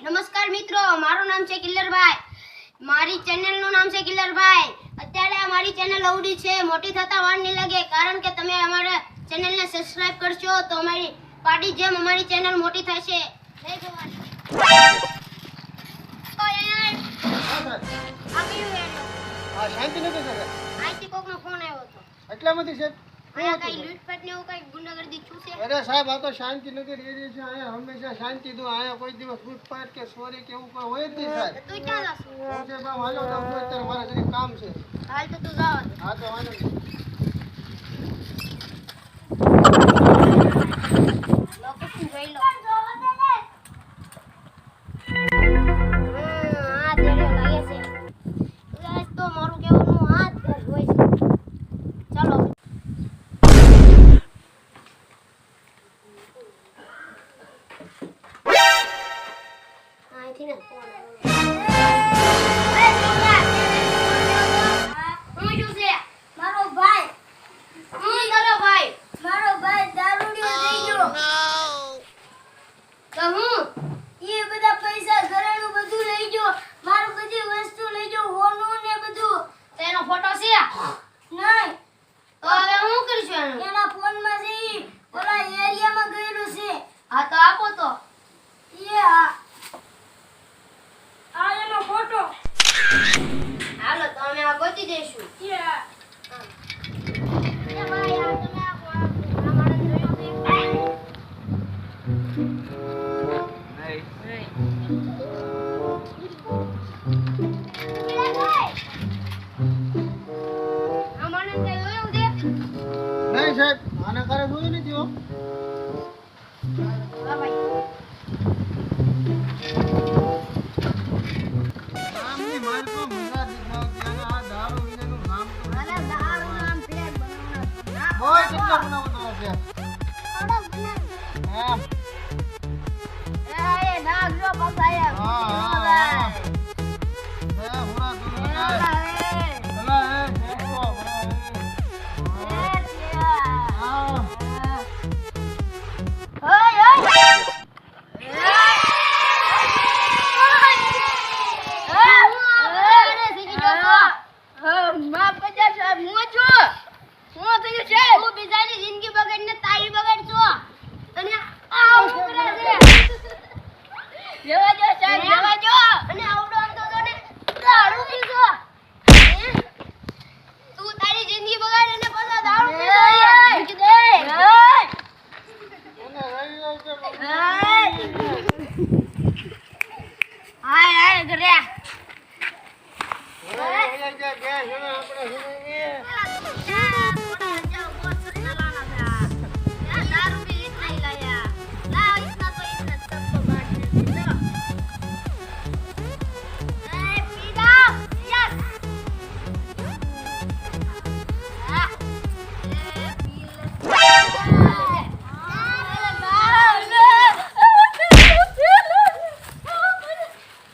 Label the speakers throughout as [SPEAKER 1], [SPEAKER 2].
[SPEAKER 1] નમસ્કાર મિત્રો, મારું નામ છે કિલ્લરભાઈ. મારી ચેનલનું નામ છે કિલ્લરભાઈ. અત્યારે મારી ચેનલ અવડી છે, મોટી થતા વાર નહીં લાગે, કારણ કે તમે અમારા ચેનલને સબસ્ક્રાઇબ કરશો તો અમારી પાર્ટી જેમ અમારી ચેનલ મોટી થશે. જય જવાન.
[SPEAKER 2] શાંતિનગર છે.
[SPEAKER 1] આઈથી કોકનો ફોન આવ્યો હતો.
[SPEAKER 2] એટલામાંથી છે
[SPEAKER 1] અહીંયા કઈ લૂંટફાટ ને એવું કઈ ગુંડાગર્દી છું છે?
[SPEAKER 2] અરે સાહેબ, આ તો શાંતિનગર એરિયા છે. અહીંયા હંમેશા શાંતિ દો. અહીંયા કોઈ દિવસ લૂંટફાટ કે ચોરી કે એવું કોઈ હોય જ નહીં સાહેબ.
[SPEAKER 1] તું ક્યાં જાસ?
[SPEAKER 2] હું છે બાપ, હાલો જાઉં છું અત્યારે, મારે જરીક કામ છે.
[SPEAKER 1] હાલ તો તું જાવ.
[SPEAKER 2] હા તો વાંધો નહીં.
[SPEAKER 1] લોકેશન જોઈ લો. આ દેડો લાગે છે. આજ તો મારું કહેવાનું આ જ ઘર હોય છે. ચાલો. આથી ને ફોન ફોટો છે નહીં તો હવે હું કરશું એના ફોનમાં છે ઓલા એરિયામાં ગયેલું છે. હા તો આપો તો. એ આ એનો ફોટો. હાલો તો અમે આ ગોતી દઈશું. એ ભાઈ આ તમે આ માણસ જોયો છે?
[SPEAKER 2] નહીં સાહેબ, આના કારે જોયું નથી હો. નામની મારી તો મજા નથી આવતી. અને આ દારૂ વિનાનું નામ તો હોય કેટલા બનાવો તો છે એમ. હા હુરા તું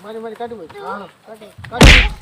[SPEAKER 2] મારી કાઢી કાઢી